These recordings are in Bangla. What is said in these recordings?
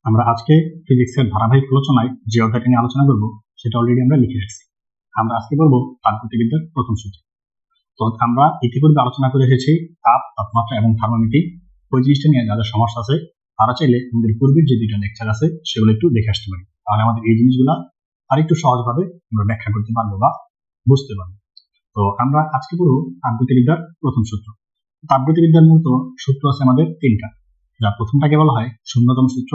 আমরা আজকে ফিজিক্সের ধারাবাহিক আলোচনায় যে অধ্যায়টা নিয়ে আলোচনা করব সেটা অলরেডি আমরা লিখে রাখছি। আমরা আজকে করবো তাপগতিবিদ্যার প্রথম সূত্র। তো আমরা ইতিপূর্বে আলোচনা করে এসেছি তাপমাত্রা এবং থার্মোমিটার। ওই জিনিসটা নিয়ে যাদের সমস্যা আছে তারা চাইলে আমাদের পূর্বের যে দুইটা লেকচার আছে সেগুলো একটু দেখে আসতে পারি, তাহলে আমাদের এই জিনিসগুলা আরেকটু সহজভাবে আমরা ব্যাখ্যা করতে পারবো বা বুঝতে পারবো। তো আমরা আজকে করবো তাপগতিবিদ্যার প্রথম সূত্র। তাপগতিবিদ্যার মূলত সূত্র আছে আমাদের তিনটা, যা প্রথমটাকে বলা হয় শূন্যতম সূত্র,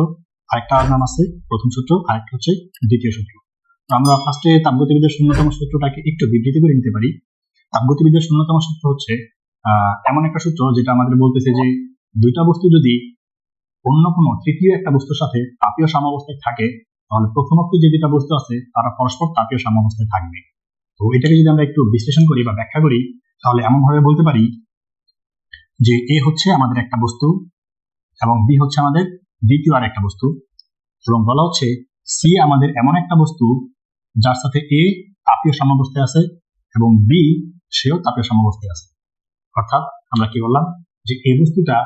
আরেকটা নাম আছে প্রথম সূত্র, আরেকটা হচ্ছে দ্বিতীয় সূত্র। তো আমরা ফার্স্টে তাপগতিবিদ্যার শূন্যতম সূত্রটাকে একটু বিবৃতি করে নিতে পারি। তাপগতিবিদ্যার শূন্যতম সূত্র হচ্ছে এমন একটা সূত্র যেটা আমাদের বলতেছে যে দুইটা বস্তু যদি অন্য কোনো তৃতীয় একটা বস্তুর সাথে তাপীয় সাম্যাবস্থায় থাকে, তাহলে প্রথমত যে দুইটা বস্তু আছে তারা পরস্পর তাপীয় সাম্যাবস্থায় থাকবে। তো এটাকে যদি আমরা একটু বিশ্লেষণ করি বা ব্যাখ্যা করি, তাহলে এমন ভাবে বলতে পারি যে এ হচ্ছে আমাদের একটা বস্তু এবং বি হচ্ছে আমাদের দ্বিতীয় আর একটা বস্তু, এবং বলা হচ্ছে সি আমাদের এমন একটা বস্তু যার সাথে এ তাপীয় সাম্যাবস্থায় আছে এবং বি সেও তাপীয় সাম্যাবস্থায় আছে। অর্থাৎ আমরা কি বললাম যে এই বস্তুটা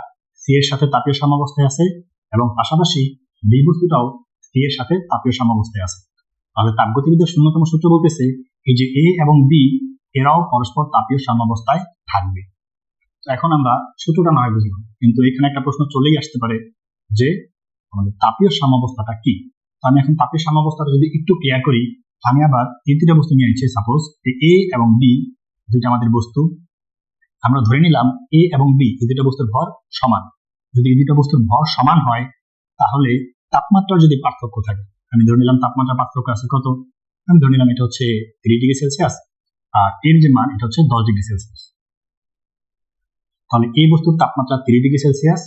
সি এর সাথে তাপীয় সাম্যাবস্থায় আছে এবং পাশাপাশি বি বস্তুটাও সি এর সাথে তাপীয় সাম্যাবস্থায় আছে। তাহলে তাপগতিবিদ্যার শূন্যতম সূত্র বলতেছে এই যে এ এবং বি এরাও পরস্পর তাপীয় সাম্যাবস্থায় থাকবে। এখন আমরা সূত্রটা নয় বুঝলাম, কিন্তু এখানে একটা প্রশ্ন চলেই আসতে পারে যে আমাদের তাপীয় সাম্যাবস্থাটা কি। আমি এখন তাপীয় সাম্যাবস্থাটা যদি একটু ক্লিয়ার করি, আমি আবার এই দুইটা বস্তু নিয়ে নিচ্ছি। সাপোজ এ এবং বি দুইটা আমাদের বস্তু, আমরা ধরে নিলাম এ এবং বি এই দুইটা বস্তুর ভর সমান। যদি এই দুইটা বস্তুর ভর সমান হয় তাহলে তাপমাত্রার যদি পার্থক্য থাকে, আমি ধরে নিলাম তাপমাত্রার পার্থক্য আছে কত, আমি ধরে নিলাম এটা হচ্ছে 3 ডিগ্রি সেলসিয়াস আর এর যে মান এটা হচ্ছে 10 ডিগ্রি সেলসিয়াস। তাহলে এই বস্তুর তাপমাত্রা 3 ডিগ্রি সেলসিয়াস,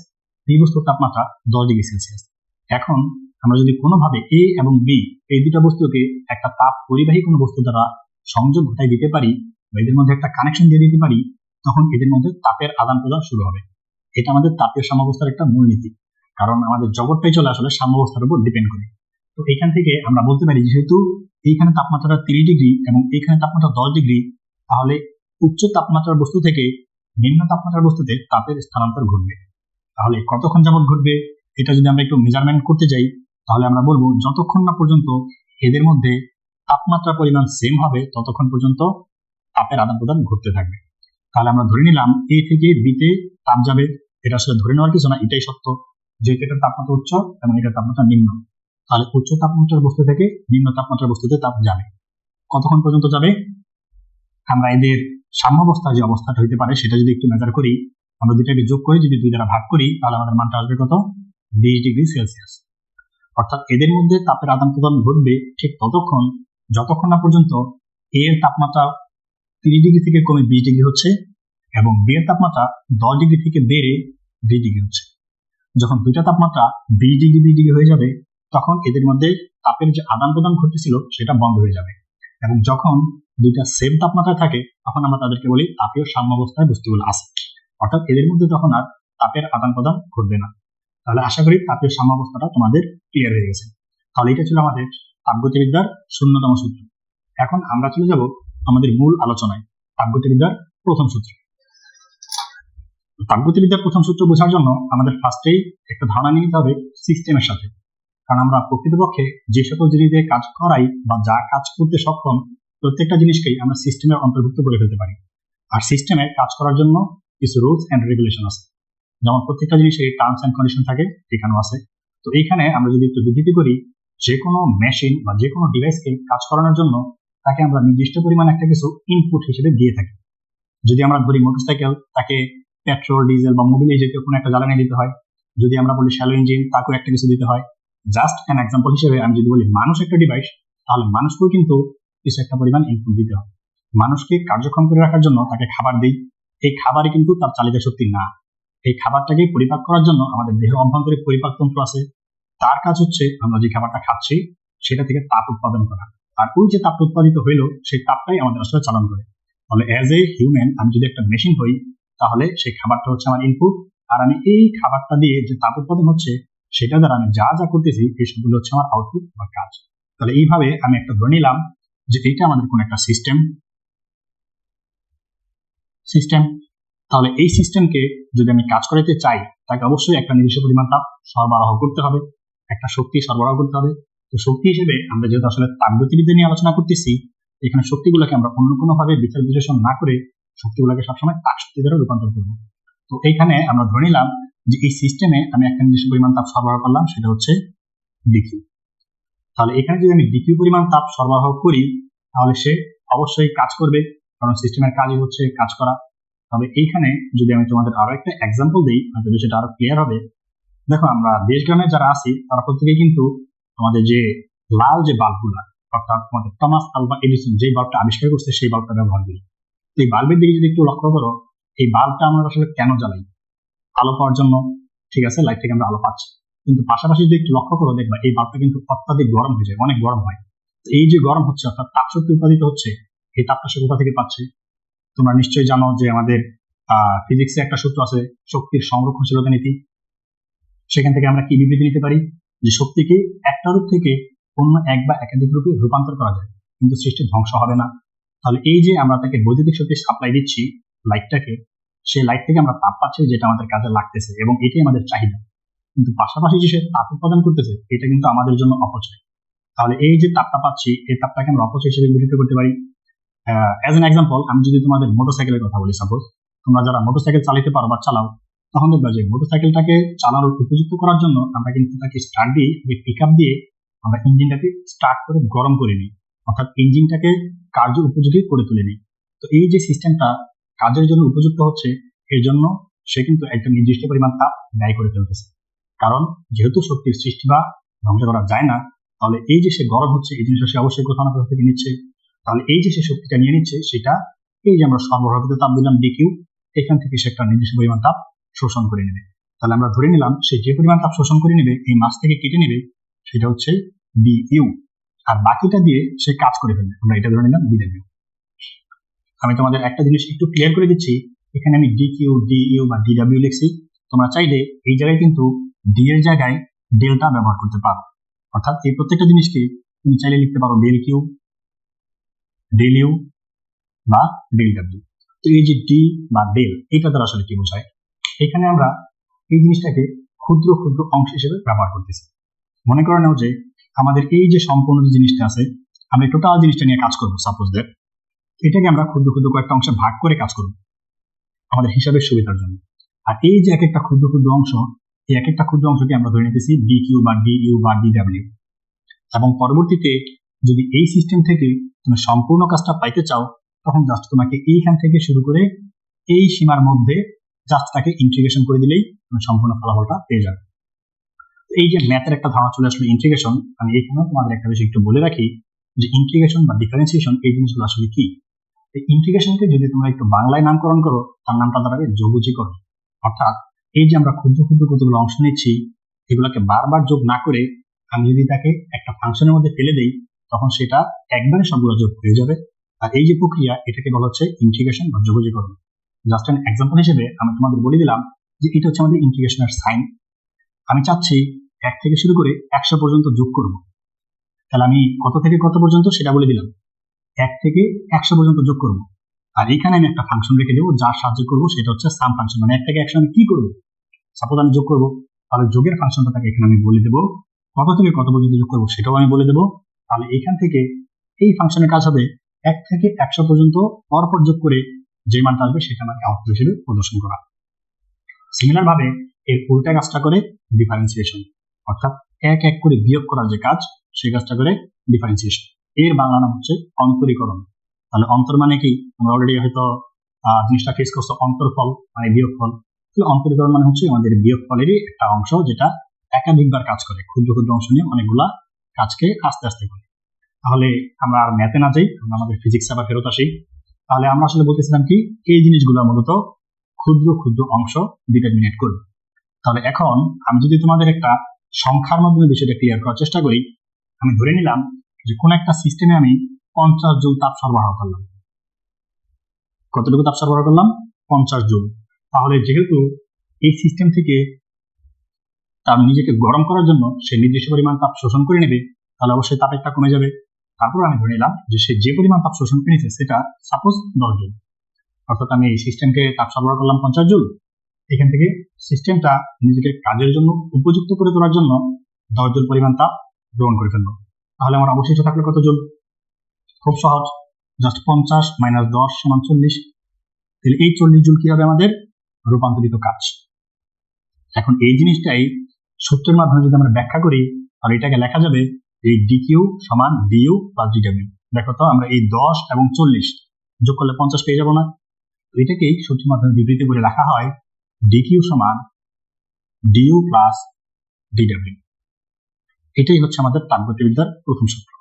এই বস্তুর তাপমাত্রা 10 ডিগ্রি সেলসিয়াস। এখন আমরা যদি কোনোভাবে এ এবং বি এই দুটা বস্তুকে একটা তাপ পরিবাহী কোনো বস্তু দ্বারা সংযোগ ঘটাই দিতে পারি বা এদের মধ্যে একটা কানেকশন দিয়ে দিতে পারি, তখন এদের মধ্যে তাপের আদান প্রদান শুরু হবে। এটা আমাদের তাপীয় সাম্যাবস্থার একটা মূলনীতি, কারণ আমাদের জগৎটাই চলে আসলে সাম্যাবস্থার উপর ডিপেন্ড করে। তো এখান থেকে আমরা বলতে পারি যেহেতু এইখানে তাপমাত্রা 3 ডিগ্রি এবং এইখানে তাপমাত্রা 10 ডিগ্রি, তাহলে উচ্চ তাপমাত্রার বস্তু থেকে নিম্ন তাপমাত্রার বস্তুতে তাপের স্থানান্তর ঘটবে। তাহলে কতক্ষণ যাবত ঘটবে এটা যদি আমরা একটু মেজারমেন্ট করতে যাই, তাহলে আমরা বলবো যতক্ষণ না পর্যন্ত এদের মধ্যে তাপমাত্রা পরিমাণ সেম হবে ততক্ষণ পর্যন্ত তাপের আদান প্রদান ঘটতে থাকবে। তাহলে আমরা ধরে নিলাম এ থেকে বিতে তাপ যাবে, এটা আসলে ধরে নেওয়ার কিছু না, এটাই সত্য, যেহেতু এটার তাপমাত্রা উচ্চ এবং এটার তাপমাত্রা নিম্ন। তাহলে উচ্চ তাপমাত্রার বস্তু থেকে নিম্ন তাপমাত্রার বস্তুতে তাপ যাবে। কতক্ষণ পর্যন্ত যাবে? আমরা এদের সাম্যাবস্থা যে অবস্থাটা হইতে পারে সেটা যদি একটু মেজার করি, আমরা দুইটাকে যোগ করে যদি 2 দ্বারা ভাগ করি, তাহলে আমাদের মানটা আসবে কত? 20 ডিগ্রি সেলসিয়াস। অর্থাৎ এদের মধ্যে তাপের আদান প্রদান ঘটবে ঠিক ততক্ষণ যতক্ষণ না পর্যন্ত এর তাপমাত্রা 30 ডিগ্রি থেকে কমে 20 ডিগ্রি হচ্ছে এবং বি এর তাপমাত্রা 10 ডিগ্রি থেকে বেড়ে 20 ডিগ্রি হচ্ছে। যখন দুইটা তাপমাত্রা 20 ডিগ্রি হয়ে যাবে, তখন এদের মধ্যে তাপের যে আদান প্রদান ঘটতেছিল সেটা বন্ধ হয়ে যাবে। এবং যখন দুইটা সেম তাপমাত্রায় থাকে তখন আমরা তাদেরকে বলি তাপীয় সাম্যাবস্থায় বস্তুগুলো আছে। অর্থাৎ এদের মধ্যে তখন আর তাপের আদান প্রদান ঘটবে না। তাহলে আশা করি তাপীয় সাম্যাবস্থাটা তোমাদের ক্লিয়ার হয়ে গেছে। তাহলে এটা ছিল আমাদের তাপগতিবিদ্যার শূন্যতম সূত্র। এখন আমরা চলে যাব আমাদের মূল আলোচনায়, তাপগতিবিদ্যার প্রথম সূত্র। তাপগতিবিদ্যার প্রথম সূত্র বোঝার জন্য আমাদের ফার্স্টেই একটা ধারণা নিতে হবে সিস্টেমের সাথে, কারণ আমরা প্রকৃতপক্ষে যে সকল জিনিস দিয়ে কাজ করাই বা যা কাজ করতে সক্ষম প্রত্যেকটা জিনিসকেই আমরা সিস্টেমের অন্তর্ভুক্ত করে ফেলতে পারি। আর সিস্টেমে কাজ করার জন্য কিছু রুলস এন্ড রেগুলেশন আছে, যেমন প্রত্যেকটা জিনিসের টার্মস এন্ড কন্ডিশন থাকে, এখানেও আছে। তো এইখানে আমরা যদি একটু বিবৃতি করি, যে কোনো মেশিন বা যে কোনো ডিভাইসকে কাজ করানোর জন্য তাকে আমরা নির্দিষ্ট পরিমাণ একটা কিছু ইনপুট হিসেবে দিয়ে থাকি। যদি আমরা ধরি মোটরসাইকেল, তাকে পেট্রোল, ডিজেল বা মোবিল এই জাতীয় কোনো একটা জ্বালানি দিতে হয়। যদি আমরা বলি শ্যালো ইঞ্জিন, তাকেও একটা কিছু দিতে হয়। জাস্ট অ্যান এক্সাম্পল হিসেবে আমি যদি বলি মানুষ একটা ডিভাইস, তাহলে মানুষকেও কিন্তু কিছু একটা পরিমাণ ইনপুট দিতে হয়। মানুষকে কার্যক্ষম করে রাখার জন্য তাকে খাবার দিই, এই খাবারই কিন্তু তার চালিকা শক্তি না। এই খাবারটাকে পরিপাক করার জন্য আমাদের দেহের অভ্যন্তরে পরিপাক তন্ত্র আছে, তার কাজ হচ্ছে আমরা যে খাবারটা খাচ্ছি সেটা থেকে তাপ উৎপাদন করা, আর ওই যে তাপ উৎপাদিত হইলো সেই তাপটাই আমাদের আসলে চালন করে। তাহলে অ্যাজ এ হিউম্যান আমি যদি একটা মেশিন হই, তাহলে সেই খাবারটা হচ্ছে আমার ইনপুট, আর আমি এই খাবারটা দিয়ে যে তাপ উৎপাদন হচ্ছে সেটা দ্বারা আমি যা যা করতেছি এই সবগুলো হচ্ছে আমার আউটপুট বা কাজ। তাহলে এইভাবে আমি একটা ধরে নিলাম যে এইটা আমাদের কোন একটা সিস্টেম। তাহলে এই সিস্টেমকে যদি আমি কাজ করাতে চাই, তাকে অবশ্যই একটা নির্দিষ্ট পরিমাণ তাপ সরবরাহ করতে হবে একটা শক্তি সরবরাহ করতে হবে। তো শক্তি হিসেবে আমরা যেহেতু আসলে তাপগতিবিদ্যা নিয়ে আলোচনা করতেছি, এখানে শক্তিগুলোকে আমরা অন্য কোনো ভাবে বিচার বিশ্লেষণ না করে শক্তিগুলোকে সবসময় তাপ শক্তি দ্বারা রূপান্তর করবো। তো এইখানে আমরা ধরে নিলাম যে এই সিস্টেমে আমি একটা নির্দিষ্ট পরিমাণ তাপ সরবরাহ করলাম, সেটা হচ্ছে ডিকিউ। তাহলে এখানে যদি আমি ডিকিউ পরিমাণ তাপ সরবরাহ করি তাহলে সে অবশ্যই কাজ করবে, কারণ সিস্টেমের কাজই হচ্ছে কাজ করা। তবে এইখানে যদি আমি তোমাদের আরো একটা এক্সাম্পল দিই তাহলে সেটা আরো ক্লিয়ার হবে। দেখো, আমরা দেশ গ্রামে যারা আছি তারা প্রত্যেকেই কিন্তু আমাদের যে লাল যে বাল্বগুলা, অর্থাৎ আমাদের টমাস আলভা এডিসন যে বাল্বটা আবিষ্কার করছে সেই বাল্বটা ব্যবহার করি। তো এই বাল্বের দিকে যদি একটু লক্ষ্য করো, এই বাল্বটা আমরা আসলে কেন জ্বালাই? আলো পাওয়ার জন্য, ঠিক আছে, লাইট থেকে আমরা আলো পাচ্ছি। কিন্তু পাশাপাশি যদি একটু লক্ষ্য করো দেখবা এই বাল্বটা কিন্তু অত্যাধিক গরম হয়ে যায়, অনেক গরম হয়। এই যে গরম হচ্ছে অর্থাৎ তাপ শক্তি উৎপাদিত হচ্ছে, এই তাপটা সে কোথা থেকে পাচ্ছে? তোমরা নিশ্চয়ই জানো যে আমাদের ফিজিক্সে একটা সূত্র আছে, শক্তির সংরক্ষণশীলতা নীতি। সেখান থেকে আমরা কি বিবৃতি নিতে পারি? যে শক্তিকে একটা রূপ থেকে অন্য এক বা একাধিক রূপে রূপান্তর করা যায়, কিন্তু সৃষ্টি ধ্বংস হবে না। তাহলে এই যে আমরা তাকে বৈদ্যুতিক শক্তি সাপ্লাই দিচ্ছি লাইটটাকে, সেই লাইট থেকে আমরা তাপ পাচ্ছি যেটা আমাদের কাজে লাগতেছে এবং এটাই আমাদের চাহিদা। কিন্তু পাশাপাশি যে সে তাপ উৎপাদন করতেছে এটা কিন্তু আমাদের জন্য অপচয়। তাহলে এই যে তাপটা পাচ্ছি এই তাপটাকে আমরা অপচয় হিসেবে বিবেচিত করতে পারি। অ্যাজ এন এক্সাম্পল, আমি যদি তোমাদের মোটরসাইকেলের কথা বলি, সাপোজ তোমরা যারা মোটরসাইকেল চালাতে পারো বা চালাও, তখন দেখবা যে মোটরসাইকেলটাকে চালানোর উপযুক্ত করার জন্য আমরা কিন্তু তাকে স্টার্ট দিয়ে পিক আপ দিয়ে আমরা ইঞ্জিনটাকে স্টার্ট করে গরম করে নিই, অর্থাৎ ইঞ্জিনটাকে কার্য উপযোগী করে তুলে নিই। তো এই যে সিস্টেমটা কাজের জন্য উপযুক্ত হচ্ছে, এর জন্য সে কিন্তু একটা নির্দিষ্ট পরিমাণ তাপ ব্যয় করে ফেলতেছে। কারণ যেহেতু শক্তির সৃষ্টি বা ধ্বংস করা যায় না, তাহলে এই যে সে গরম হচ্ছে এই জিনিসটা সে অবশ্যই কোথাও না কোথাও থেকে নিচ্ছে। তাহলে এই যে সে শক্তিটা নিয়ে নিচ্ছে সেটা এই যে আমরা সরবরাহিত তাপ দিলাম ডিকিউ, এখান থেকে সে একটা নির্দিষ্ট পরিমাণ তাপ শোষণ করে নেবে। তাহলে আমরা ধরে নিলাম সে যে পরিমাণ তাপ শোষণ করে নেবে এই মাস থেকে কেটে নেবে সেটা হচ্ছে ডিইউ, আর বাকিটা দিয়ে সে কাজ করে ফেলবে, আমরা এটা ধরে নিলাম ডিডব্লিউ। আমি তোমাদের একটা জিনিস একটু ক্লিয়ার করে দিচ্ছি, এখানে আমি ডিকিউ ডিইউ বা ডিডব্লিউ লিখছি। তোমরা চাইলে এই জায়গায় কিন্তু ডি এর জায়গায় ডেল্টা ব্যবহার করতে পারো, অর্থাৎ এই প্রত্যেকটা জিনিসকে তুমি চাইলে লিখতে পারো ডেল কিউ, ডেল ইউ বা ডেল ডাব্লিউ। তো এই যে ডি বা ডেল এটা দ্বারা আসলে কি বোঝায়? এখানে আমরা এই জিনিসটাকে ক্ষুদ্র ক্ষুদ্র অংশ হিসেবে ব্যবহার করতেছি। মনে করে নাও যে আমাদের এই যে সম্পূর্ণ যে জিনিসটা আছে, আমরা টোটাল জিনিসটা নিয়ে কাজ করবো, সাপোজ দ্যাট এটাকে আমরা ক্ষুদ্র ক্ষুদ্র কয়েকটা অংশে ভাগ করে কাজ করবো আমাদের হিসাবের সুবিধার জন্য। আর এই যে এক একটা ক্ষুদ্র ক্ষুদ্র অংশ, এই এক একটা ক্ষুদ্র অংশকে আমরা ধরে নিতেছি ডি কিউ বা ডি ইউ বা ডি ডাব্লিউ। এবং পরবর্তীতে যদি এই সিস্টেম থেকে তুমি সম্পূর্ণ কাজটা পাইতে চাও, তখন জাস্ট তোমাকে এইখান থেকে শুরু করে এই সীমার মধ্যে জাস্ট তাকে ইন্টিগ্রেশন করে দিলেই তুমি সম্পূর্ণ ফলাফলটা পেয়ে যাবে। এই যে ম্যাথের একটা ধারণা চলে আসলো ইন্টিগ্রেশন, আমি এখানেও তোমাদের একটা বিষয় একটু বলে রাখি যে ইন্টিগ্রেশন বা ডিফারেন্সিয়েশন এই জিনিসগুলো আসলে কি। এই ইন্টিগ্রেশনকে যদি তোমরা একটু বাংলায় নামকরণ করো তার নামটা দাঁড়াবে যোগজীকরণ। অর্থাৎ এই যে আমরা ক্ষুদ্র ক্ষুদ্র কতগুলো অংশ নিচ্ছি এগুলোকে বারবার যোগ না করে আমি যদি তাকে একটা ফাংশনের মধ্যে ফেলে দেই তখন সেটা একবারে সবগুলো যোগ হয়ে যাবে। আর এই যে প্রক্রিয়া এটাকে বলা হচ্ছে ইন্টিগ্রেশন বা যোগজীকরণ। জাস্ট এন এক্সাম্পল হিসেবে আমি তোমাদের বলে দিলাম যে এটা হচ্ছে আমাদের ইন্টিগ্রেশনের সাইন। আমি চাচ্ছি 1 থেকে শুরু করে 100 পর্যন্ত যোগ করব, তাহলে আমি কত থেকে কত পর্যন্ত সেটা বলে দিলাম, 1 থেকে 100 পর্যন্ত যোগ করব। আর এখানে আমি একটা ফাংশন রেখে দেবো যার সাহায্য করবো, সেটা হচ্ছে সাম ফাংশন। মানে 1 থেকে 100 আমি কি করবো, সাপোজ আমি যোগ করবো, তাহলে যোগের ফাংশনটা তাকে এখানে আমি বলে দেবো, কত থেকে কত পর্যন্ত যোগ করবো সেটাও আমি বলে দেবো। তাহলে এখান থেকে এই ফাংশনের কাজ হবে 1 থেকে 100 পর্যন্ত পরপর যোগ করে যে মানটা আসবে সেটা আমাকে আউটপুট হিসেবে প্রদর্শন করা। সিমিলার ভাবে এর উল্টা কাজটা করে ডিফারেন্সিয়েশন, অর্থাৎ এক এক করে বিয়োগ করার যে কাজ সেই কাজটা করে ডিফারেন্সিয়েশন। এর বাংলা নাম হচ্ছে অন্তরীকরণ। তাহলে অন্তর মানে কি, আমরা অলরেডি হয়তো জিনিসটা ফেস করছো, অন্তরফল মানে বিয়োগফল। তাহলে অন্তরীকরণ মানে হচ্ছে আমাদের বিয়োগফলেরই একটা অংশ যেটা একাধিকবার কাজ করে, ক্ষুদ্র ক্ষুদ্র অংশ নিয়ে অনেকগুলা কাজকে আস্তে আস্তে করে। তাহলে আমরা আর ম্যাথে না যাই, আমরা আমাদের ফিজিক্সে আবার ফেরত আসি। তাহলে আমরা আসলে বলতেছিলাম কি এই জিনিসগুলো মূলত ক্ষুদ্র ক্ষুদ্র অংশ ডিটারমিনেট করবে। তাহলে এখন আমি যদি তোমাদের একটা সংখ্যার মাধ্যমে বিষয়টা ক্লিয়ার করার চেষ্টা করি, আমি ধরে নিলাম যে কোন একটা সিস্টেমে আমি 50 জুল তাপ সরবরাহ করলাম। কতটুকু তাপ সরবরাহ করলাম? 50 জুল। তাহলে যেহেতু এই সিস্টেম থেকে তার নিজেকে গরম করার জন্য সে নির্দিষ্ট পরিমাণ তাপ শোষণ করে নেবে, তাহলে অবশ্যই তাপেরটা কমে যাবে। তারপর আমি ধরে নিলাম যে সে যে পরিমাণ তাপ শোষণ করে নিচ্ছে সেটা সাপোজ 10 জুল। অর্থাৎ আমি এই সিস্টেমকে তাপ সরবরাহ করলাম 50 জুল। এখান থেকে সিস্টেমটা নিজেকে কাজের জন্য উপযুক্ত করে তোলার জন্য 10 জুল পরিমাণ তাপ গ্রহণ করে ফেললো। তাহলে আমার অবশিষ্ট থাকলো কত জুল? খুব সহজ, জাস্ট 50 - 10 = 40। তাহলে এই 40 জুল কি হবে আমাদের রূপান্তরিত কাজ। এখন এই জিনিসটাই সূত্রের মাধ্যমে যদি আমরা ব্যাখ্যা করি তাহলে এটাকে লেখা যাবে এই ডিকিউ সমান ডিইউ প্লাস ডিডব্লিউ। দেখো তো আমরা এই 10 এবং 40 যোগ করলে 50 পেয়ে যাবো না? এটাকেই সূত্রের মাধ্যমে বিবৃতি করে লেখা হয় ডিকিউ সমান ডিইউ প্লাস ডিডব্লিউ। এটাই হচ্ছে আমাদের তাপগতিবিদ্যার প্রথম সূত্র।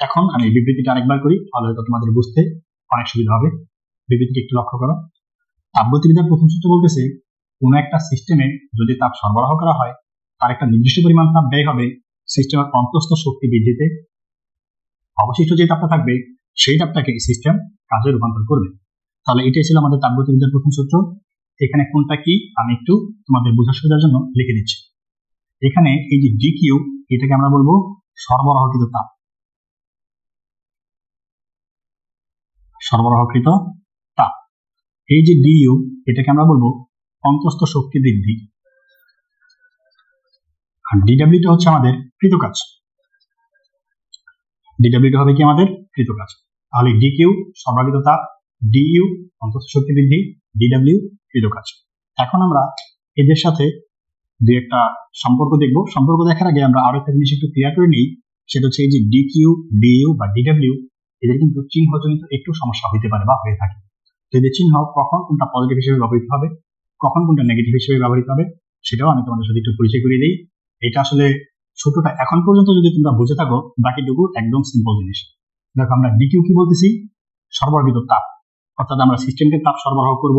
এখন আমি বিবৃতিটা আরেকবার করি, তাহলে হয়তো তোমাদের বুঝতে অনেক সুবিধা হবে। বিবৃতিটি একটু লক্ষ্য করো। তাপগতিবিদ্যার প্রথম সূত্র বলতেছে কোনো একটা সিস্টেমে যদি তাপ সরবরাহ করা হয় তার একটা নির্দিষ্ট পরিমাণ তাপ ব্যয় হবে সিস্টেমের অন্তঃস্থ শক্তি বৃদ্ধিতে। অবশিষ্ট যে তাপটা থাকবে সেই তাপটাকে সিস্টেম কাজে রূপান্তর করবে। তাহলে এটাই ছিল আমাদের তাপগতিবিদ্যার প্রথম সূত্র। এখানে কোনটা কি আমি একটু তোমাদের বোঝার সুবিধার জন্য লিখে দিচ্ছি। এখানে এই যে ডিকিউ, এটাকে আমরা বলবো সরবরাহকৃত তাপ। সরবরাহকৃত তাপ। এই যে ডিইউ, এটাকে আমরা বলবো অন্তঃস্থ শক্তি বৃদ্ধি। আর ডিডব্লিউটা হচ্ছে আমাদের কৃত কাজ। ডিডব্লিউটা হবে কি আমাদের কৃত কাজ। তাহলে ডিকিউ সরবরাহকৃত তাপ, ডিইউ অন্তঃস্থ শক্তি বৃদ্ধি, ডিডব্লিউ কৃত কাজ। এখন আমরা এদের সাথে দুই একটা সম্পর্ক দেখব। সম্পর্ক দেখার আগে আমরা আরো একটা জিনিস একটু ক্লিয়ার করে নিই, সেটা হচ্ছে এই যে ডিকিউ, ডিইউ বা ডিডব্লিউ, এদের কিন্তু চিহ্নজনিত একটু সমস্যা হতে পারে বা হয়ে থাকে। তো এদের চিহ্ন কখন কোনটা পজিটিভ হিসেবে ব্যবহৃত হবে, কখন কোনটা নেগেটিভ হিসেবে ব্যবহৃত হবে, সেটাও আমি তোমাদের সাথে একটু পরিচয় করিয়ে দিই। এটা আসলে ছোটটা এখন পর্যন্ত যদি তোমরা বুঝে থাকো, বাকিটুকু একদম সিম্পল জিনিস। দেখো আমরা ডিকিউ কি বলতেছি? সরবরাহিত তাপ, অর্থাৎ আমরা সিস্টেমকে তাপ সরবরাহ করব।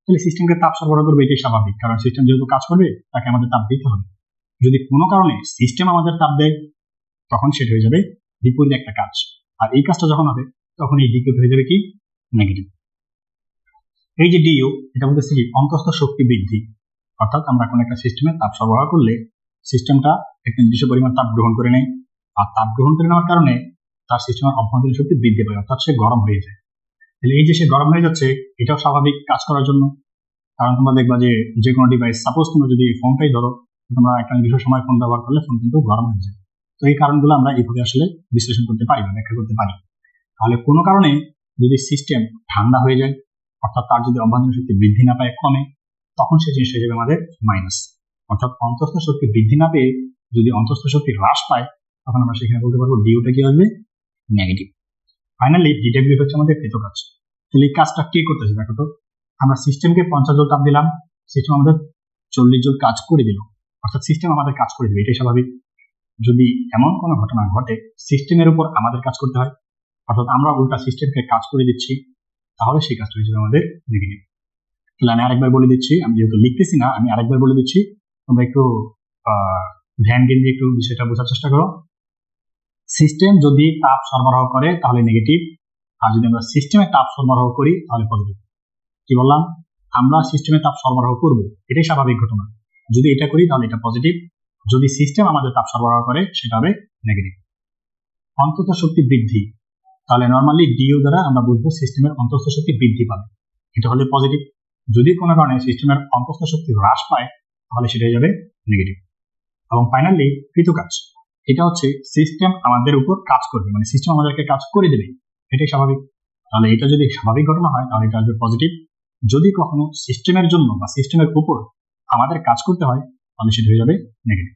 তাহলে সিস্টেমকে তাপ সরবরাহ করবে, এটাই স্বাভাবিক, কারণ সিস্টেম যেহেতু কাজ করবে তাকে আমাদের তাপ দিতে হবে। যদি কোনো কারণে সিস্টেম আমাদের তাপ দেয় তখন সেটা হয়ে যাবে বিপরীত একটা কাজ। আর এই কাজটা যখন হবে তখন এই ডিকিউ হয়ে যাবে কি নেগেটিভ। এই যে ডিইউ, এটা বলতেছে কি অন্তঃস্থ শক্তি বৃদ্ধি, অর্থাৎ আমরা কোনো একটা সিস্টেমে তাপ সরবরাহ করলে সিস্টেমটা একটা নির্দিষ্ট পরিমাণ তাপ গ্রহণ করে নেয়, আর তাপ গ্রহণ করে নেওয়ার কারণে তার সিস্টেমের অভ্যন্তরীণ শক্তি বৃদ্ধি পায়, অর্থাৎ সে গরম হয়ে যায়। তাহলে এই যে সে গরম হয়ে যাচ্ছে, এটাও স্বাভাবিক কাজ করার জন্য। কারণ তোমরা দেখবা যে কোনো ডিভাইস, সাপোজ তোমরা যদি ফোনটাই ধরো, তোমরা একটা নির্দিষ্ট সময় ফোন ব্যবহার করলে ফোন কিন্তু গরম হয়ে যায়। তো এই কারণগুলো আমরা এইভাবে আসলে বিশ্লেষণ করতে পারি বা ব্যাখ্যা করতে পারি। তাহলে কোনো কারণে যদি সিস্টেম ঠান্ডা হয়ে যায়, অর্থাৎ তার যদি অভ্যন্তরীণ শক্তি বৃদ্ধি না পায়, কমে, তখন সেই জিনিসটা হয়ে যাবে আমাদের মাইনাস। অর্থাৎ অন্তঃস্থ শক্তি বৃদ্ধি না পেয়ে যদি অন্তঃস্থ শক্তি হ্রাস পায়, তখন আমরা সেখানে বলতে পারবো ডিইউটা কি আসবে নেগেটিভ। ফাইনালি ডিডব্লিউ হচ্ছে আমাদের কৃত কাজ। তাহলে এই কাজটা কে করতেছে? দেখো তো, আমরা সিস্টেমকে 50 জুল তাপ দিলাম, সিস্টেম আমাদের 40 জুল কাজ করে দিল, অর্থাৎ সিস্টেম আমাদের কাজ করে দিবে, এটাই স্বাভাবিক। যদি এমন কোনো ঘটনা ঘটে সিস্টেমের উপর আমাদের কাজ করতে হয়, অর্থাৎ আমরা উল্টা সিস্টেমকে কাজ করে দিচ্ছি, তাহলে সেই কাজটা হিসেবে আমাদের নেগেটিভ। তাহলে আমি আরেকবার বলে দিচ্ছি, আমি যেহেতু লিখতেছি না আমি আরেকবার বলে দিচ্ছি, তোমরা একটু ধ্যান কেন্দ্রে একটু বিষয়টা বোঝার চেষ্টা করো। সিস্টেম যদি তাপ সরবরাহ করে তাহলে নেগেটিভ, আর যদি আমরা সিস্টেমে তাপ সরবরাহ করি তাহলে পজিটিভ। কি বললাম? আমরা সিস্টেমে তাপ সরবরাহ করব, এটাই স্বাভাবিক ঘটনা। যদি এটা করি তাহলে এটা পজিটিভ, যদি সিস্টেম আমাদের তাপ সরবরাহ করে সেটা হবে নেগেটিভ। অন্তঃস্থ শক্তি বৃদ্ধি, তাহলে নর্মালি ডিইউ দ্বারা আমরা বুঝবো সিস্টেমের অন্তঃস্থ শক্তি বৃদ্ধি পাবে, এটা হলে পজিটিভ। যদি কোনো কারণে সিস্টেমের অন্তঃস্থ শক্তি হ্রাস পায় তাহলে সেটা হয়ে যাবে নেগেটিভ। এবং ফাইনালি কৃত কাজ, এটা হচ্ছে সিস্টেম আমাদের উপর কাজ করবে, মানে সিস্টেম আমাদেরকে কাজ করে দেবে, এটাই স্বাভাবিক। তাহলে এটা যদি স্বাভাবিক ঘটনা হয় তাহলে এটা আসবে পজিটিভ। যদি কখনো সিস্টেমের জন্য বা সিস্টেমের উপর আমাদের কাজ করতে হয় তাহলে সেটা হয়ে যাবে নেগেটিভ।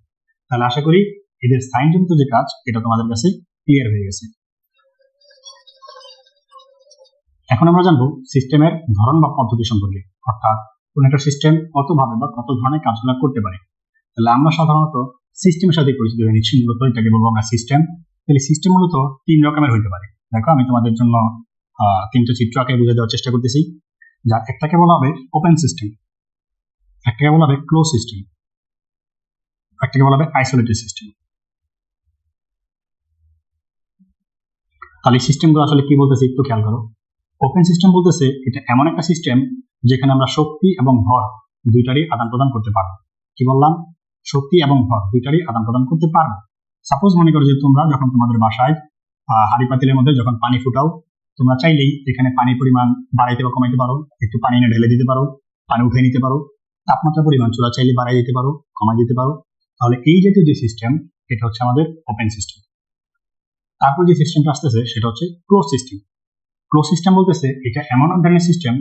তাহলে আশা করি এদের সাইনজনিত যে কাজ এটা তোমাদের কাছে ক্লিয়ার হয়ে গেছে। এখন আমরা জানবো সিস্টেমের ধরন বা পদ্ধতি সম্পর্কে, অর্থাৎ কোন একটা সিস্টেম কতভাবে বা কত ধরনের কাজগুলো করতে পারে। তাহলে আমরা সাধারণত সিস্টেমের সাথে পরিচিত হয়ে নিচ্ছি, মূলত এটাকে বলবো আমরা সিস্টেম। তাহলে সিস্টেম মূলত 3 রকমের হইতে পারে। দেখো আমি তোমাদের জন্য 3টা চিত্র আঁকে বুঝে দেওয়ার চেষ্টা করতেছি। যা একটাকে বলা হবে ওপেন সিস্টেম, একটাকে বলা হবে ক্লোজ সিস্টেম, একটাকে বলা হবে আইসোলেটেড সিস্টেম। তাহলে সিস্টেমগুলো আসলে কি বলতেছে একটু খেয়াল করো। ওপেন সিস্টেম বলতেছে এটা এমন একটা সিস্টেম যেখানে আমরা শক্তি এবং ভর দুইটারই আদান প্রদান করতে পারবো। কি বললাম? শক্তি এবং ভর দুইটারই আদান প্রদান করতে পারবো। সাপোজ মনে করো যে তোমরা যখন তোমাদের বাসায় হাঁড়ি পাতিলের মধ্যে যখন পানি ফুটাও, তোমরা চাইলেই এখানে পানির পরিমাণ বাড়াইতে বা কমাইতে পারো, একটু পানি এনে ঢেলে দিতে পারো, পানি উঠে নিতে পারো, তাপমাত্রা পরিমাণ চুলা চাইলে বাড়াই দিতে পারো, কমাই দিতে পারো। তাহলে এই জাতীয় যে সিস্টেম এটা হচ্ছে আমাদের ওপেন সিস্টেম। তারপর যে সিস্টেমটা আসতেছে সেটা হচ্ছে ক্লোজ সিস্টেম। ক্লোজ সিস্টেম বলতেছে এটা এমন এক ধরনের সিস্টেম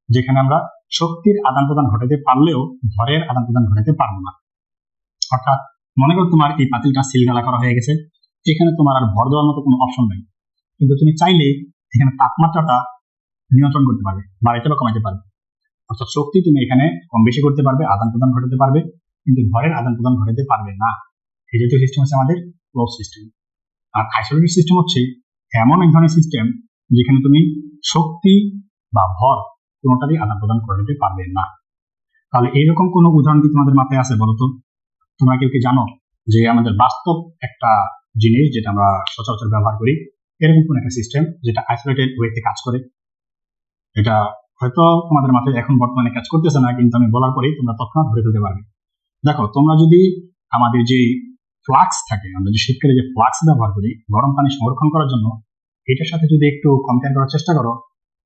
যেখানে আমরা শক্তির আদান প্রদান ঘটাতে পারলেও ভরের আদান প্রদান ঘটাতে পারবো না। অর্থাৎ মনে করো তোমার এই পাতিলটা সিলগালা করা হয়ে গেছে, এখানে তোমার আর ভর দেওয়ার মতো কোনো অপশন নেই, কিন্তু তুমি চাইলে এখানে তাপমাত্রাটা নিয়ন্ত্রণ করতে পারবে, বাড়াইতে বা কমাইতে পারবে। অর্থাৎ শক্তি তুমি এখানে কম বেশি করতে পারবে, আদান প্রদান ঘটাতে পারবে, কিন্তু ভরের আদান প্রদান ঘটাতে পারবে না। এই জাতীয় সিস্টেম হচ্ছে আমাদের ক্লোজ সিস্টেম। আর আইসোলেটেড সিস্টেম হচ্ছে এমন এক ধরনের সিস্টেম যেখানে তুমি শক্তি বা ভর কোনোটারই আদান প্রদান করতে পারবে না। তাহলে এইরকম কোনো উদাহরণ কি তোমাদের মাথায় আছে বলো তো? তোমরা কেউ কি জানো যে আমাদের বাস্তব একটা জিনিস যেটা আমরা সচরাচর ব্যবহার করি, এরকম কোন একটা সিস্টেম যেটা আইসোলেটেড ওয়েতে কাজ করে? এটা হয়তো তোমাদের মাথায় এখন বর্তমানে কাজ করতেছে না, কিন্তু আমি বলার পরেই তোমরা তৎক্ষণাৎ ধরে ফেলতে পারবে। দেখো, তোমরা যদি আমাদের যে ফ্লাক্স থাকে, আমরা যে শীতকালে যে ফ্লাক্স ব্যবহার করি গরম পানি সংরক্ষণ করার জন্য, এটার সাথে যদি একটু কম্পেয়ার করার চেষ্টা করো,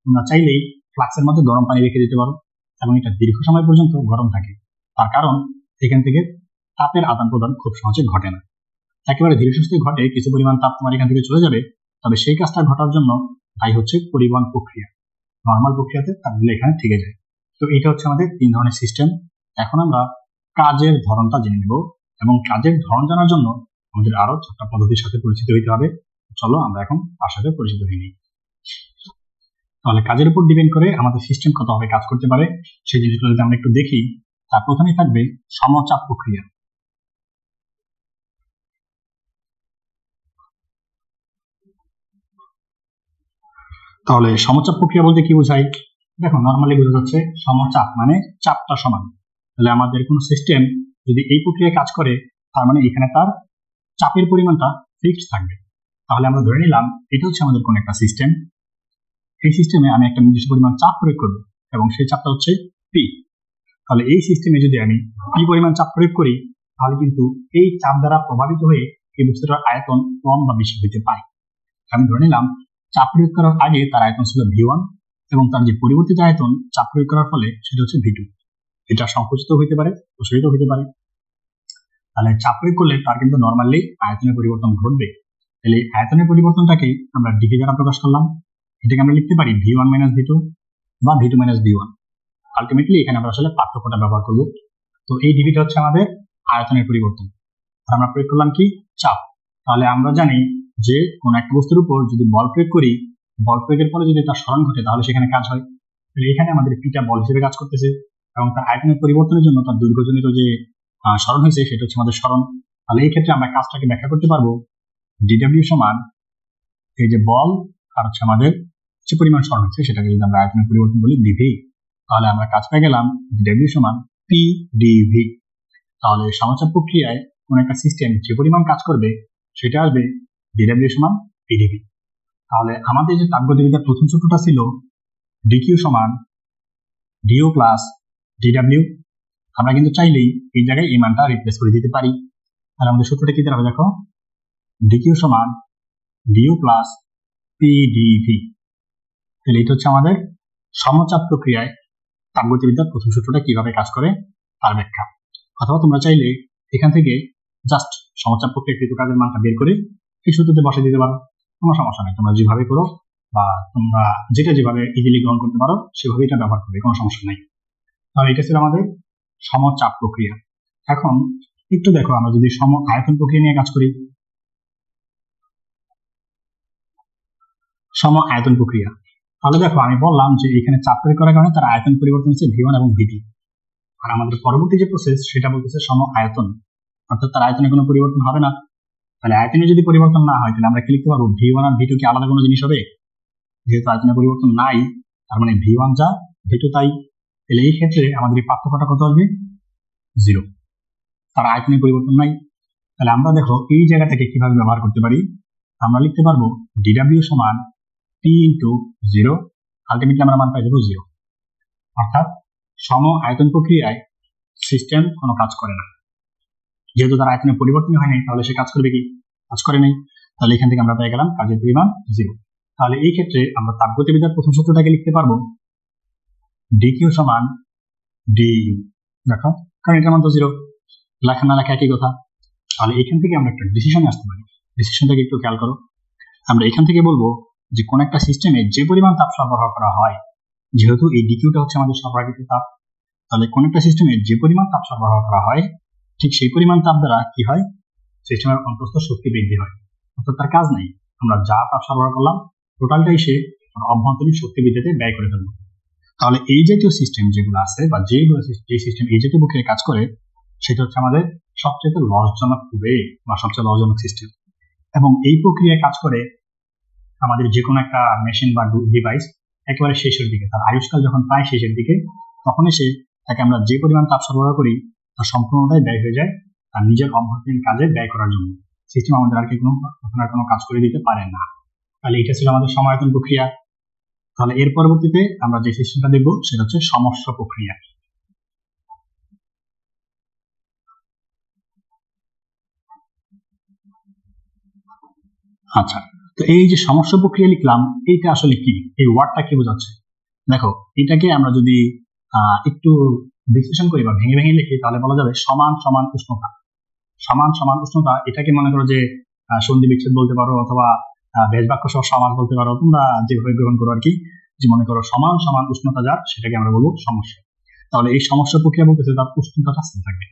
তোমরা চাইলেই ফ্লাক্সের মধ্যে গরম পানি রেখে দিতে পারো এবং এটা দীর্ঘ সময় পর্যন্ত গরম থাকে। তার কারণ এখান থেকে তাপের আদান প্রদান খুব সহজে ঘটে না। একেবারে ধীরে সুস্থে ঘটে, কিছু পরিমাণ তাপ তোমার এখান থেকে চলে যাবে, তবে সেই কাজটা ঘটার জন্য তাই হচ্ছে পরিবহন প্রক্রিয়া। নর্মাল প্রক্রিয়াতে তাপগুলো এখানে থেকে যায়। তো এটা হচ্ছে আমাদের 3 ধরনের সিস্টেম। এখন আমরা কাজের ধরনটা জেনে নেব, এবং কাজের ধরন জানার জন্য আমাদের আরো 4টা পদ্ধতির সাথে পরিচিত হইতে হবে। চলো আমরা এখন তার সাথে পরিচিত হয়ে নিই। তাহলে কাজের উপর ডিপেন্ড করে আমাদের সিস্টেম কতভাবে কাজ করতে পারে সেই জিনিসগুলো যদি আমরা একটু দেখি, তার প্রথমেই থাকবে সমচাপ প্রক্রিয়া। তাহলে সমচাপ প্রক্রিয়া বলতে কি বোঝায়? দেখো, নর্মালি বোঝা যাচ্ছে সমচাপ মানে চাপটা সমান। তাহলে আমাদের কোন সিস্টেম যদি এই প্রক্রিয়ায় কাজ করে, তার মানে এখানে তার চাপের পরিমাণটা ফিক্সড থাকবে। তাহলে আমরা ধরে নিলাম এটা হচ্ছে আমাদের কোন একটা সিস্টেম। এই সিস্টেমে আমি একটা নির্দিষ্ট পরিমাণ চাপ প্রয়োগ করব এবং সেই চাপটা হচ্ছে পি। তাহলে এই সিস্টেমে যদি আমি পি পরিমাণ চাপ প্রয়োগ করি, তাহলে কিন্তু এই চাপ দ্বারা প্রভাবিত হয়ে এই বস্তুটার আয়তন কম বা বেশি হতে পারে। আমি ধরে নিলাম চাপ প্রয়োগ করার আগে তার আয়তন ছিল V1 এবং তার যে পরিবর্তিত আয়তন চাপ প্রয়োগ করার ফলে সেটা হচ্ছে V2। এটা সংকুচিত হইতে পারে, প্রসারিত হইতে পারে। তাহলে চাপ প্রয়োগ করলে তার কিন্তু নর্মালি আয়তনের পরিবর্তন ঘটবে। তাহলে এই আয়তনের পরিবর্তনটাকে আমরা ডিভি দ্বারা প্রকাশ করলাম। এটাকে আমরা লিখতে পারি V1 - V2 বা V2 - V1। আলটিমেটলি এখানে আমরা আসলে পার্থক্যটা ব্যবহার করব। তো এই ডিভিটা হচ্ছে আমাদের আয়তনের পরিবর্তন, আর আমরা প্রয়োগ করলাম কি চাপ। তাহলে আমরা জানি যে কোন একটা বস্তুর উপর যদি বল প্রয়োগ করি, বল প্রয়োগের ফলে যদি তার স্মরণ ঘটে তাহলে সেখানে কাজ হয়। তাহলে এখানে আমাদের পিটা বল হিসেবে কাজ করতেছে এবং তার আয়তনের পরিবর্তনের জন্য তার দৈর্ঘ্যজনিত যে স্মরণ হয়েছে সেটা হচ্ছে আমাদের স্মরণ। তাহলে এই ক্ষেত্রে আমরা কাজটাকে ব্যাখ্যা করতে পারবো ডিডব্লিউ সমান এই যে বল আর হচ্ছে আমাদের যে পরিমাণ স্মরণ হচ্ছে সেটাকে যদি আমরা আয়তনের পরিবর্তন বলি ডিভি, তাহলে আমরা কাজ পেয়ে গেলাম ডিডব্লিউ সমান পি ডিভি। তাহলে সমচাপ প্রক্রিয়ায় কোন একটা সিস্টেম যে পরিমাণ কাজ করবে সেটা আসবে ডিডব্লিউ সমান পিডিভি। তাহলে আমাদের যে তাপগতিবিদ্যার প্রথম সূত্রটা ছিল ডিকিউ সমান ডিও প্লাস ডিডব্লিউ, আমরা কিন্তু চাইলেই এই জায়গায় এই মানটা রিপ্লেস করে দিতে পারি। তাহলে আমাদের সূত্রটা কি দাঁড়াবে? দেখো, ডিকিউ সমান ডিও প্লাস পিডিভি। তাহলে এটা হচ্ছে আমাদের সমচাপ প্রক্রিয়ায় তাপগতিবিদ্যার প্রথম সূত্রটা কিভাবে কাজ করে তার ব্যাখ্যা। অথবা তোমরা চাইলে এখান থেকে জাস্ট সমচাপ প্রক্রিয়াকৃত কাজের মানটা বের করে এই সূত্রতে বসে দিতে পারো, কোনো সমস্যা নেই। তোমরা যেভাবে করো বা তোমরা যেভাবে ইজিলি গ্রহণ করতে পারো সেভাবে এটা ব্যবহার করবে, কোনো সমস্যা নেই। তাহলে এটা ছিল আমাদের সমচাপ প্রক্রিয়া। এখন একটু দেখো, আমরা যদি সম আয়তন প্রক্রিয়া নিয়ে কাজ করি, সম আয়তন প্রক্রিয়া, তাহলে দেখো আমি বললাম যে এখানে চাপ প্রয়োগ করার কারণে তার আয়তন পরিবর্তন হচ্ছে V1 এবং V2, আর আমাদের পরবর্তী যে প্রসেস সেটা বলতেছে সম আয়তন, অর্থাৎ তার আয়তনে কোনো পরিবর্তন হবে না। তাহলে আয়তনে যদি পরিবর্তন না হয় তাহলে আমরা কি লিখতে পারবো? V1 আর V2 কি আলাদা কোনো জিনিস হবে? যেহেতু আয়তনে পরিবর্তন নাই, তার মানে V1 যা V2 তাই। তাহলে এই ক্ষেত্রে আমাদের এই পার্থক্যটা কত আসবে? 0, তার আয়তনে পরিবর্তন নাই। তাহলে আমরা দেখো এই জায়গাটাকে কিভাবে ব্যবহার করতে পারি। আমরা লিখতে পারবো ডিডব্লিউ সমান P ইন্টু 0, আলটিমেটলি আমরা মান পাই দেবো 0। অর্থাৎ সম আয়তন প্রক্রিয়ায় সিস্টেম কোনো কাজ করে না, যেহেতু তার আয়তনে পরিবর্তন হয় নাই, তাহলে সে কাজ করবে কি? কাজ করে নাই। তাহলে এখান থেকে আমরা পেয়ে গেলাম কাজের পরিমাণ 0। তাহলে এই ক্ষেত্রে আমরা তাপগতিবিদ্যার প্রথম সূত্রটাকে লিখতে পারবো ডিকিউ সমান ডিইউ। দেখো, কারণ এটার মান তো 0, লেখা না লেখা একই কথা। তাহলে এখান থেকে আমরা একটা ডিসিশনে আসতে পারি। ডিসিশনটাকে একটু খেয়াল করো। আমরা এখান থেকে বলবো যে কোন একটা সিস্টেমে যে পরিমাণ তাপ সরবরাহ করা হয়, যেহেতু এই ডিকিউটা হচ্ছে আমাদের সরবরাহিত তাপ, তাহলে কোন একটা সিস্টেমে যে পরিমাণ তাপ সরবরাহ করা হয় ঠিক সেই পরিমাণ তাপ দ্বারা কি হয়, সিস্টেমের অন্তঃস্থ শক্তি বৃদ্ধি হয়। অর্থাৎ তার কাজ নেই, আমরা যা তাপ সরবরাহ করলাম টোটালটাই সে অভ্যন্তরীণ শক্তি বৃদ্ধিতে ব্যয় করে ফেলবো। তাহলে এই জাতীয় সিস্টেম যেগুলো আছে বা যে সিস্টেম এই জাতীয় প্রক্রিয়ায় কাজ করে সেটা হচ্ছে আমাদের সবচেয়ে লসজনক হবে বা সবচেয়ে লসজনক সিস্টেম। এবং এই প্রক্রিয়ায় কাজ করে আমাদের যে কোনো একটা মেশিন বা ডিভাইস একেবারে শেষের দিকে, তার আয়ুষ্কাল যখন প্রায় শেষের দিকে, তখন এসে তাকে আমরা যে পরিমাণ তাপ সরবরাহ করি তার সম্পূর্ণটাই ব্যয় হয়ে যায় তার নিজের অভ্যন্তরীণ কাজে ব্যয় করার জন্য। সিস্টেম আমাদের আর কি কোনো কাজ করে দিতে পারে না। তাহলে এটা ছিল আমাদের সমায়তন প্রক্রিয়া। তাহলে এর পরবর্তীতে আমরা যে সিস্টেমটা দেখবো সেটা হচ্ছে সমস্য প্রক্রিয়া। আচ্ছা, তো এই যে সমস্য প্রক্রিয়া লিখলাম, এইটা আসলে কি, এই ওয়ার্ডটা কি বোঝাচ্ছে? দেখো, এটাকে আমরা যদি একটু বিশ্লেষণ করি বা ভেঙে ভেঙে লিখি তাহলে বলা যাবে সমান সমান উষ্ণতা। সমান সমান উষ্ণতা, এটাকে মনে করো যে সন্ধি বিচ্ছেদ বলতে পারো, অথবা বেশ বাক্য সহ সমান বলতে পারো, তোমরা যেভাবে গ্রহণ করো আর কি। যে মনে করো সমান সমান উষ্ণতা যার, সেটাকে আমরা বলবো সমস্যা। তাহলে এই সমস্যা প্রক্রিয়া বলতেছে তার উষ্ণতাটা সেম থাকবে।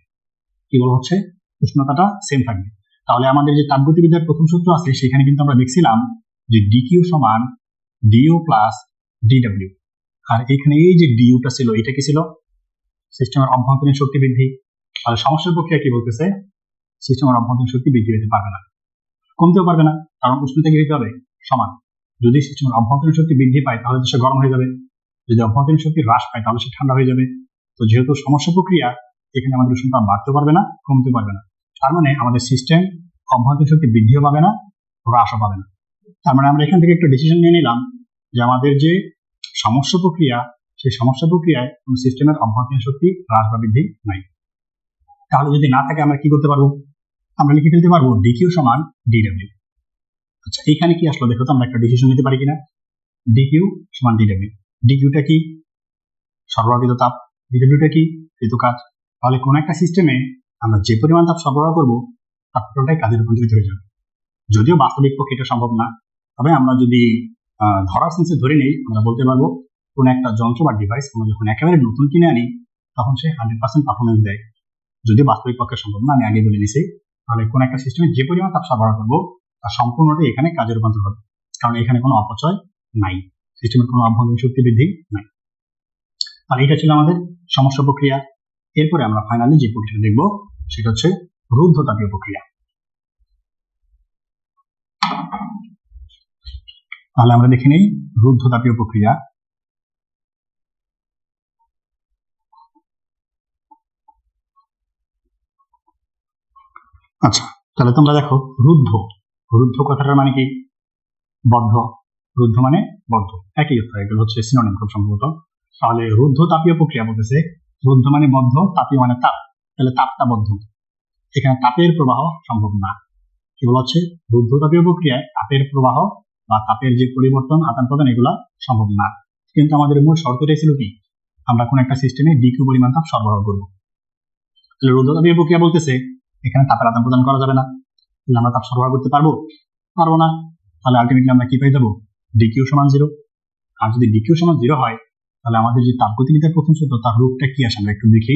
কি বলা হচ্ছে? উষ্ণতাটা সেম থাকবে। তাহলে আমাদের যে তাপগতিবিদ্যার প্রথম সূত্র আছে সেখানে কিন্তু আমরা দেখছিলাম যে ডিকিউ সমান ডিইউ প্লাস ডিডব্লিউ। আর এখানে এই যে ডিইউটা ছিল, এটা কি ছিল? সিস্টেমের অভ্যন্তরীণ শক্তি বৃদ্ধি। তাহলে সমস্যার প্রক্রিয়া কি বলতেছে? সিস্টেমের অভ্যন্তরীণ শক্তি বৃদ্ধি হতে পারবে না, কমতেও পারবে না, কারণ উষ্ণতা কি হতে হবে? সমান। যদি সিস্টেমের অভ্যন্তরীণ শক্তি বৃদ্ধি পায় তাহলে তো সে গরম হয়ে যাবে, যদি অভ্যন্তরীণ শক্তি হ্রাস পায় তাহলে সে ঠান্ডা হয়ে যাবে। তো যেহেতু সমস্যা প্রক্রিয়া, এখানে আমাদের উষ্ণতা বাড়তেও পারবে না, কমতেও পারবে না। তার মানে আমাদের সিস্টেম অভ্যন্তরীণ শক্তি বৃদ্ধিও পাবে না, হ্রাসও পাবে না। তার মানে আমরা এখান থেকে একটা ডিসিশন নিয়ে নিলাম যে আমাদের যে সমস্যা প্রক্রিয়া, সেই সমস্যা প্রক্রিয়ায় কোন সিস্টেমের অভ্যন্তরীণ শক্তি হ্রাস বা বৃদ্ধি নাই। তাহলে যদি না থাকে আমরা কি করতে পারবো? আমরা লিখে ফেলতে পারবো ডিকিউ সমান ডিডব্লিউ। আচ্ছা, এখানে কি আসলে দেখো তো আমরা একটা ডিসিশন নিতে পারি কিনা। ডিকিউ সমান ডিডব্লিউ, ডিকিউটা কি? সরবরাহিত তাপ। ডিডব্লিউটা কি? ঋতু কাজ। তাহলে কোন একটা সিস্টেমে আমরা যে পরিমাণ তাপ সরবরাহ করবো তার পুরোটাই কাজে রূপান্তরিত হয়ে যাবে। যদিও বাস্তবিক পক্ষে এটা সম্ভব না, তবে আমরা যদি ধরার সেন্সে ধরে নেই, আমরা বলতে পারবো কোন একটা যন্ত্র বা ডিভাইস আমরা যখন একেবারে নতুন কিনে আনি তখন সে 100% পারফরমেন্স দেয়। যদিও বাস্তবিক পক্ষে সম্ভব না, আমি আগে বলে নিছি। তাহলে কোন একটা সিস্টেমে যে পরিমাণ তাপ সরবরাহ করবো তার সম্পূর্ণটাই এখানে কাজে রূপান্তর হবে, কারণ এখানে কোনো অপচয় নাই, সিস্টেমের কোনো অভ্যন্তরীণ শক্তি বৃদ্ধি নাই। আর এটা ছিল আমাদের সমস্যা প্রক্রিয়া। এরপরে আমরা ফাইনালি যে প্রক্রিয়া দেখবো সেটা হচ্ছে রুদ্ধতাপীয় প্রক্রিয়া। তাহলে আমরা দেখে নিই রুদ্ধতাপীয় প্রক্রিয়া। আচ্ছা, তাহলে তোমরা দেখো, রুদ্ধ, রুদ্ধ কথাটার মানে কি? বদ্ধ। রুদ্ধ মানে বদ্ধ, একই অর্থ, এগুলো হচ্ছে সিনোনিম খুব সম্ভবত। তাহলে রুদ্ধ তাপীয় প্রক্রিয়া বলতেছে, রুদ্ধ মানে বদ্ধ, তাপীয় মানে তাপ, তাহলে তাপটা বদ্ধ, এখানে তাপের প্রবাহ সম্ভব না। কি বলা হচ্ছে? রুদ্ধ তাপীয় প্রক্রিয়ায় তাপের প্রবাহ বা তাপের যে পরিবর্তন, আদান প্রদান, এগুলা সম্ভব না। কিন্তু আমাদের মূল শর্তটাই ছিল কি? আমরা কোন একটা সিস্টেমে ডিকিউ পরিমাণ তাপ সরবরাহ করবো। তাহলে রুদ্ধ তাপীয় প্রক্রিয়া বলতেছে এখানে তাপের আদান প্রদান করা যাবে না, তাহলে আমরা তাপ সরবরাহ করতে পারবো না। তাহলে আলটিমেটলি আমরা কি পেয়ে যাবো? ডিকিউ সমান 0। আর যদি ডিকিউ সমান 0 হয় তাহলে আমাদের যে তাপগতিবিদ্যার প্রথম সূত্র তার রূপটা কি আসে আমরা একটু দেখি,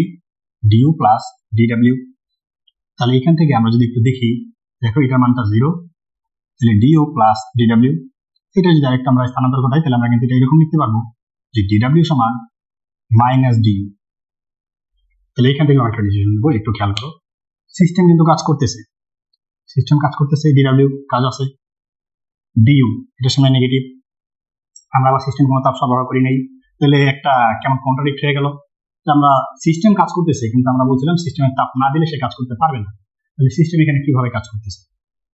ডিইউ প্লাস ডিডব্লিউ। তাহলে এখান থেকে আমরা যদি একটু দেখি, দেখো এটার মানটা 0, তাহলে ডিইউ প্লাস ডিডব্লিউ। এটা যদি আরেকটা আমরা স্থানান্তর ঘটাই তাহলে আমরা কিন্তু এটা এরকম লিখতে পারবো যে ডিডব্লিউ সমান মাইনাস ডিইউ। তাহলে এখান থেকে আমরা একটা ডিসিশন নেবো, একটু খেয়াল করো। সিস্টেম কিন্তু কাজ করতেছে, সিস্টেম কাজ করতেছে, ডিডব্লিউ কাজ আছে, ডিইউ এটার সময় নেগেটিভ। আমরা আবার সিস্টেম কোনো তাপ সরবরাহ করি নাই, তাহলে একটা কেমন কন্ট্রাডিক্ট হয়ে গেল। আমরা সিস্টেম কাজ করতেছে কিন্তু আমরা বলছিলাম সিস্টেমের তাপ না দিলে সে কাজ করতে পারবে না। তাহলে সিস্টেম এখানে কিভাবে কাজ করতেছে?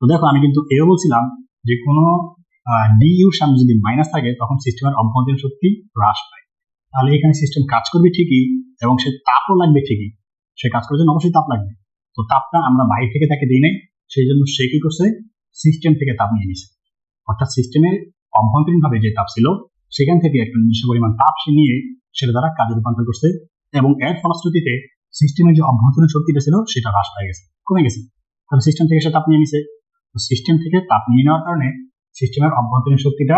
তো দেখো, আমি কিন্তু এও বলছিলাম যে কোনো ডিইউর সামনে যদি মাইনাস থাকে তখন সিস্টেমের অভ্যন্তরীণ শক্তি হ্রাস পায়। তাহলে এখানে সিস্টেম কাজ করবে ঠিকই এবং সে তাপও লাগবে ঠিকই, সে কাজ করার জন্য অবশ্যই তাপ লাগবে। তো তাপটা আমরা বাইরে থেকে তাকে দিই নাই, সেই জন্য সে কি করছে? সিস্টেম থেকে তাপ নিয়ে নিছে। অর্থাৎ সিস্টেমের অভ্যন্তরীণ ভাবে যে তাপ ছিল সেখান থেকে একটা নির্দিষ্ট পরিমাণ তাপ সে নিয়ে সেটা দ্বারা কাজে রূপান্তর করছে, এবং এর ফলশ্রুতিতে সিস্টেমের যে অভ্যন্তরীণ শক্তিটা ছিল সেটা হ্রাস পেয়ে গেছে, কমে গেছে। কারণ সিস্টেম থেকে সে তাপ নিয়ে নিছে। তো সিস্টেম থেকে তাপ নিয়ে নেওয়ার কারণে সিস্টেমের অভ্যন্তরীণ শক্তিটা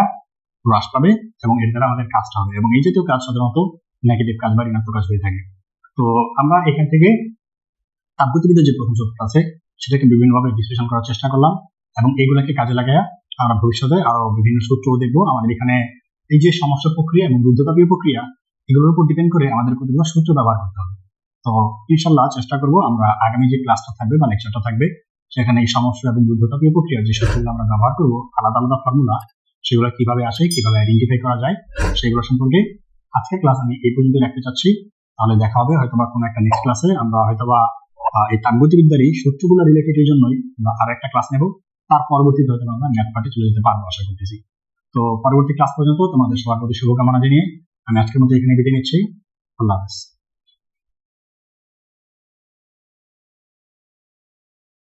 হ্রাস পাবে এবং এর দ্বারা আমাদের কাজটা হবে, এবং এই জাতীয় কাজ সাধারণত নেগেটিভ কাজ বা ঋণাত্মক কাজ হয়ে থাকে। তো আমরা এখান থেকে তাপগতিবিদ্যার যে প্রথম সূত্র আছে সেটাকে বিভিন্নভাবে বিশ্লেষণ করার চেষ্টা করলাম, এবং এইগুলাকে কাজে লাগায় আমরা ভবিষ্যতে আরো বিভিন্ন সূত্র দেখবো। আমাদের এখানে এই যে সমস্যা প্রক্রিয়া এবং রুদ্ধতাপীয় প্রক্রিয়া, এগুলোর উপর ডিপেন্ড করে আমাদের কতগুলো সূত্র ব্যবহার করতে হবে। তো ইনশাল্লাহ চেষ্টা করব আমরা আগামী যে ক্লাসটা থাকবে বা লেকচারটা থাকবে সেখানে এই সমস্যা এবং রুদ্ধতাপীয় প্রক্রিয়ার যে সূত্রগুলো আমরা ব্যবহার করবো, আলাদা আলাদা ফর্মুলা, সেগুলো কিভাবে আসে, কিভাবে আইডেন্টিফাই করা যায়, সেগুলো সম্পর্কে আজকের ক্লাস আমি এই পর্যন্ত রাখতে চাচ্ছি। তাহলে দেখা হবে হয়তোবা কোনো একটা নেক্সট ক্লাসে। আমরা হয়তোবা এই তাপগতিবিদ্যার এই সূত্রগুলো রিলেটেড এর জন্যই আমরা আরো একটা ক্লাস নেব। তার পরবর্তীতে হয়তো আমরা ম্যাথ পার্টে চলে যেতে পারবো আশা করতেছি। তো পরবর্তী ক্লাস পর্যন্ত তোমাদের সবার প্রতি শুভকামনা জানিয়ে আমি আজকের মতো এখানে বিদায় নিচ্ছি। আল্লাহ হাফেজ।